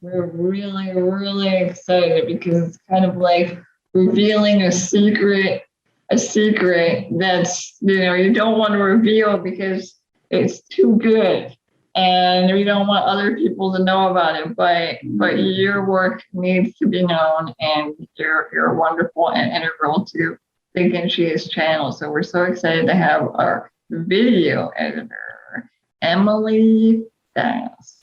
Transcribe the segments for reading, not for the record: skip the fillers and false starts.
we're really, really excited because it's kind of like revealing a secret that's, you don't want to reveal because it's too good. And we don't want other people to know about it, but your work needs to be known, and you're wonderful and integral to the Ginchiest channel. So we're so excited to have our video editor, Emily Das.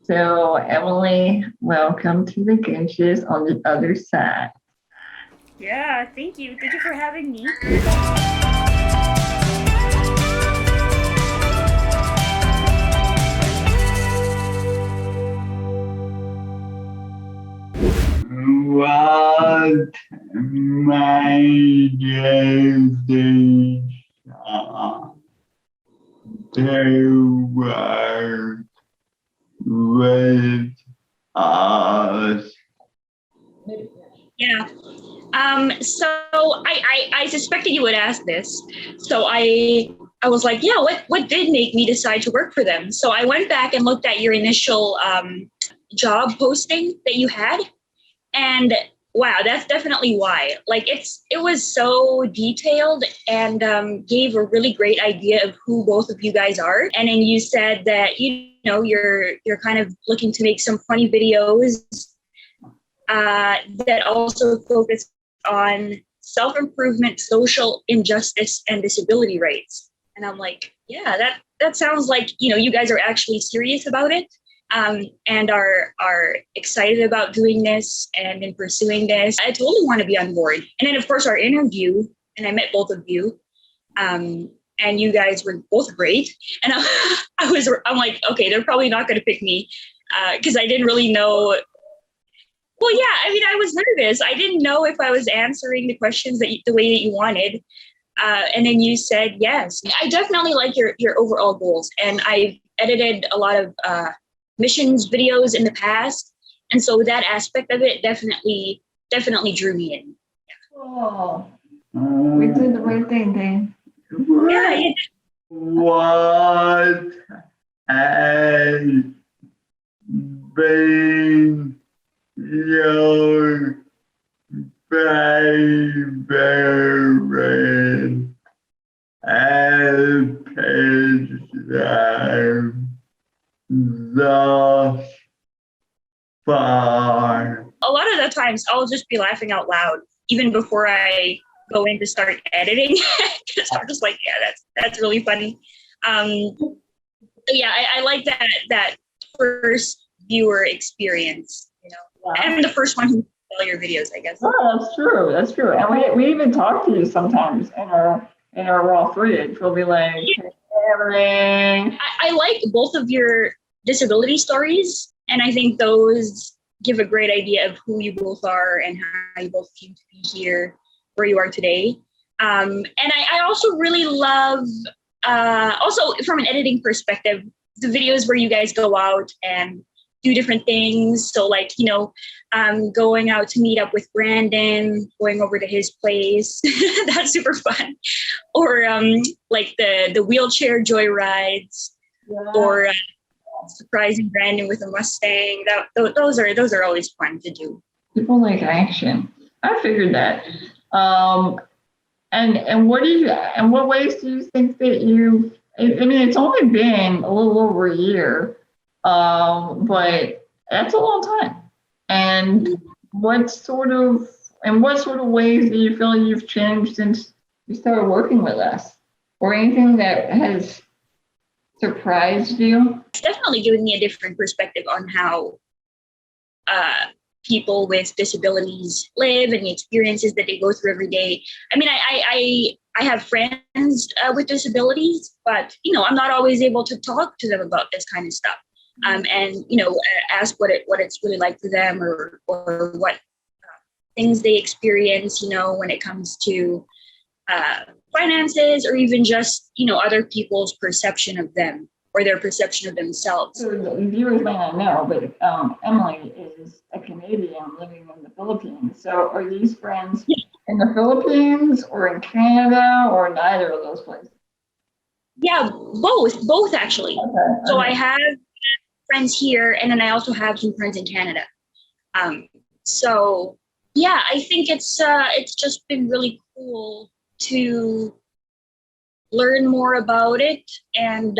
So Emily, welcome to the Ginchiest on the other side. Yeah, thank you. Thank you for having me. What made you think to work with us? Yeah. So I suspected you would ask this. So I was like, yeah, what did make me decide to work for them? So I went back and looked at your initial job posting that you had, and wow, that's definitely why. Like it was so detailed and gave a really great idea of who both of you guys are. And then you said that you're kind of looking to make some funny videos that also focus on self-improvement, social injustice, and disability rights. And I'm like, yeah, that sounds like you guys are actually serious about it, and are excited about doing this and in pursuing this. I totally want to be on board. And then of course our interview, and I met both of you, and you guys were both great. And I'm like, okay, they're probably not going to pick me because I didn't really know. Well, yeah, I mean, I was nervous. I didn't know if I was answering the questions the way that you wanted. And then you said yes. I definitely like your overall goals. And I've edited a lot of missions videos in the past. And so that aspect of it definitely drew me in. Oh, we did the right thing, Dane. Yeah, yeah. What has been your favorite episode thus far? A lot of the times I'll just be laughing out loud even before I go in to start editing. Because I'm just like, yeah, that's really funny. Yeah, I like that first viewer experience, Wow. and the first one who saw your videos, I guess. Oh, that's true. That's true. And we even talk to you sometimes in our raw footage. We'll be like, hey, I like both of your disability stories, and I think those give a great idea of who you both are and how you both came to be here where you are today. And I also really love, also from an editing perspective, the videos where you guys go out and do different things. So like, going out to meet up with Brandon, going over to his place, that's super fun. Or like the wheelchair joyrides, yeah. Or surprising Brandon with a Mustang. Those are always fun to do. People like action. I figured that. And what ways do you think that I mean, it's only been a little over a year, but that's a long time. And what sort of ways do you feel you've changed since you started working with us, or anything that has surprised you? It's definitely given me a different perspective on how people with disabilities live and the experiences that they go through every day. I mean, I have friends with disabilities, but I'm not always able to talk to them about this kind of stuff, and ask what it's really like for them, or what things they experience, when it comes to finances, or even just other people's perception of them or their perception of themselves. So the viewers may not know, but Emily is a Canadian living in the Philippines. So are these friends in the Philippines or in Canada or neither of those places? Yeah, both actually. Okay. So I have friends here, and then I also have some friends in Canada. So yeah, I think it's just been really cool to learn more about it, and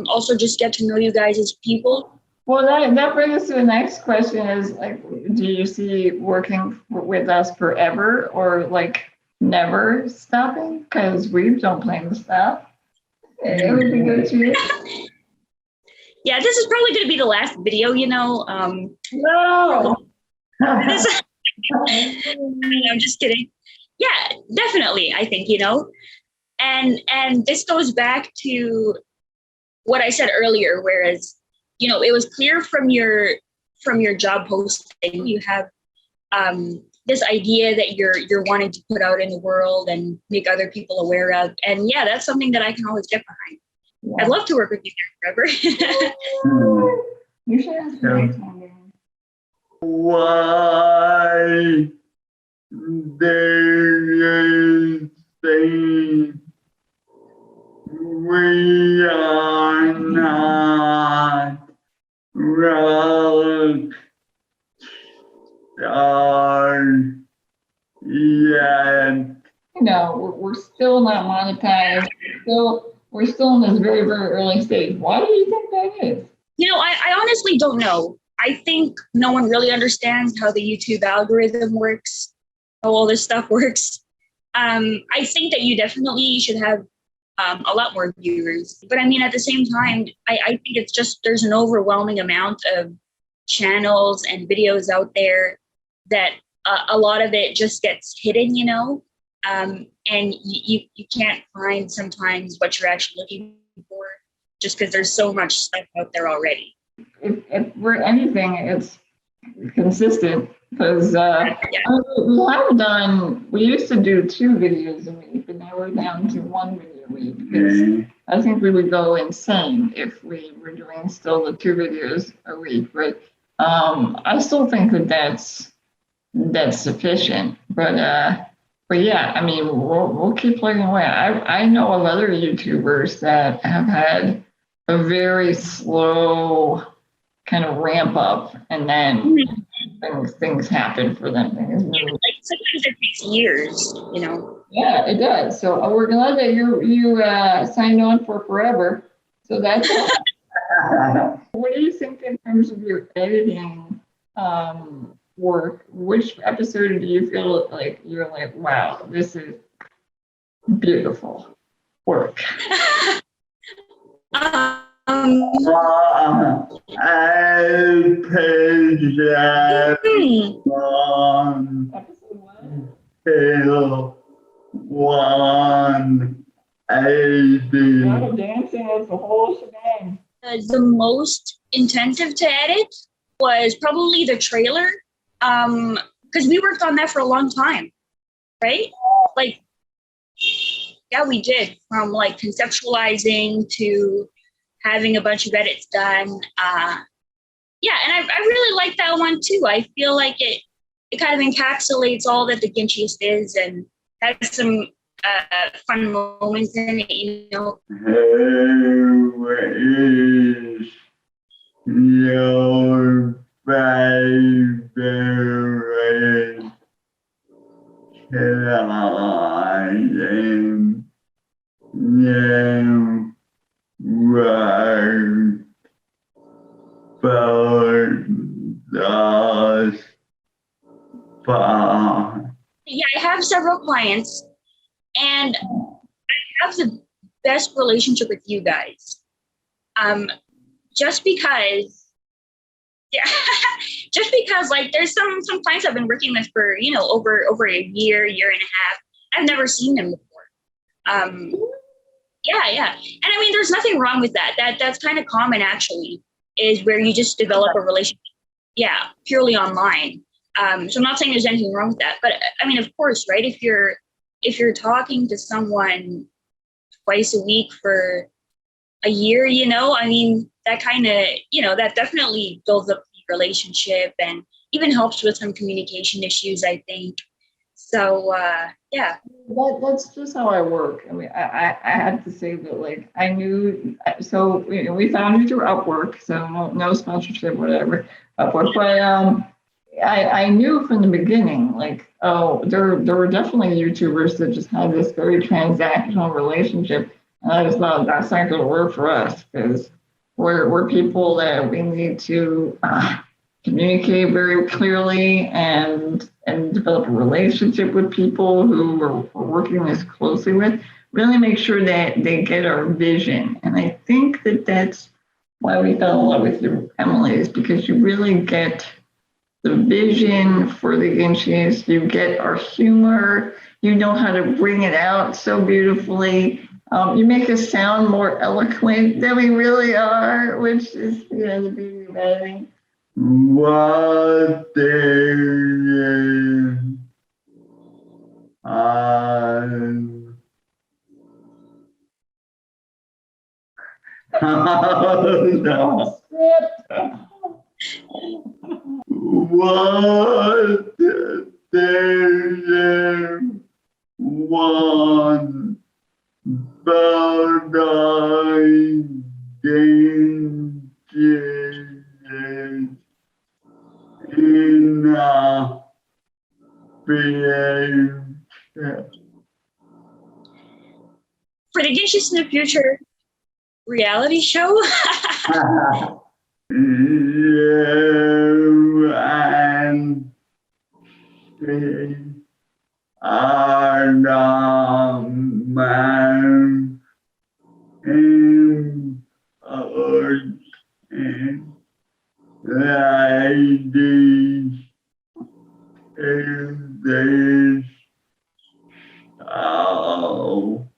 also just get to know you guys as people. Well, that brings us to the next question is like, do you see working with us forever or like never stopping? Because we don't plan to stop. It would be good to. Yeah, this is probably going to be the last video, No. This, I'm just kidding. Yeah, definitely. I think, and this goes back to what I said earlier, whereas, it was clear from your job posting, you have this idea that you're wanting to put out in the world and make other people aware of. And yeah, that's something that I can always get behind. Yeah. I'd love to work with you forever. You should ask me. Why they say we are not rock stars yet. We're still not monetized. We're still in this very, very early stage. Why do you think that is? I honestly don't know. I think no one really understands how the YouTube algorithm works, how all this stuff works. I think that you definitely should have a lot more viewers. But I mean, at the same time, I think it's just there's an overwhelming amount of channels and videos out there that a lot of it just gets hidden, and you can't find sometimes what you're actually looking for just because there's so much stuff out there already. If we're anything, it's consistent because we used to do 2 videos a week, but now we're down to 1 video a week because I think we would go insane if we were doing still the 2 videos a week. But I still think that's sufficient. But yeah, I mean, we'll keep plugging away. I know of other YouTubers that have had a very slow kind of ramp up, and then things happen for them. Like sometimes it takes years, Yeah, it does. So we're glad that you signed on for forever. So that's. What do you think in terms of your editing work? Which episode do you feel like you're like, wow, this is beautiful work? I paid that on till 180. Not dancing, it's the whole shebang. The most intensive to edit was probably the trailer, because we worked on that for a long time, right? Like, yeah, we did, from like conceptualizing to having a bunch of edits done. Yeah, and I really like that one too. I feel like it kind of encapsulates all that the Ginchiest is and has some fun moments in it, Who is your favorite client you work for thus far? Yeah, I have several clients, and I have the best relationship with you guys. Just because, yeah, just because like there's some clients I've been working with for over a year and a half. I've never seen them before. Yeah, and I mean, there's nothing wrong with that. That's kind of common actually, is where you just develop a relationship. Yeah, purely online. So I'm not saying there's anything wrong with that, but I mean, of course, right? If you're talking to someone twice a week for a year, I mean, that kind of, that definitely builds up the relationship and even helps with some communication issues, I think. So yeah. That's just how I work. I mean, I had to say that, like, I knew, so we found you through Upwork, so no sponsorship, whatever, Upwork. But I knew from the beginning, like, oh, there were definitely YouTubers that just had this very transactional relationship, and I just thought that's not going to work for us because we're people that we need to communicate very clearly and develop a relationship with people who we're working this closely with. Really make sure that they get our vision, and I think that that's why we fell in love with you, Emily, is because you really get the vision for the Ginchiest. You get our humor. You know how to bring it out so beautifully. You make us sound more eloquent than we really are, which is, the beauty of editing. What is on no. What there one but I didn't in future. For the Ginchiest in the Future reality show. You and she are the man in earth and ladies in this show.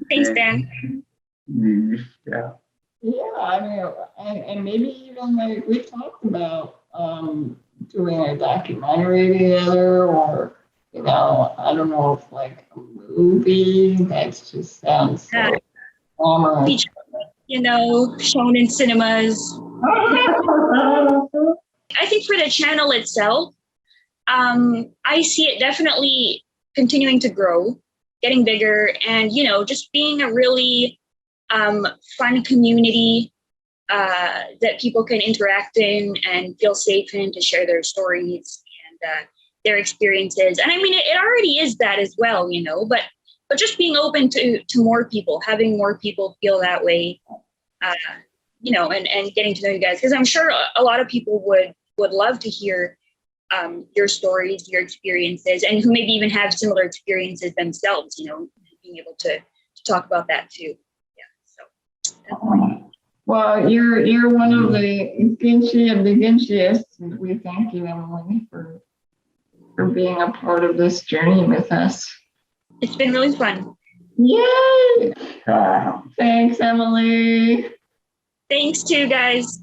Thanks, Dan. Yeah. Yeah, I mean, and maybe even like we talked about doing a documentary together, or I don't know if like a movie. That just sounds so glamorous. Feature, shown in cinemas. I think for the channel itself, I see it definitely continuing to grow, getting bigger, and just being a really fun community that people can interact in and feel safe in to share their stories and their experiences. And I mean, it already is that as well, but just being open to more people, having more people feel that way, and getting to know you guys, because I'm sure a lot of people would love to hear your stories, your experiences, and who maybe even have similar experiences themselves, being able to talk about that too. Well, you're one of the Ginchiest. We thank you, Emily, for being a part of this journey with us. It's been really fun. Yay! Thanks, Emily. Thanks too, guys.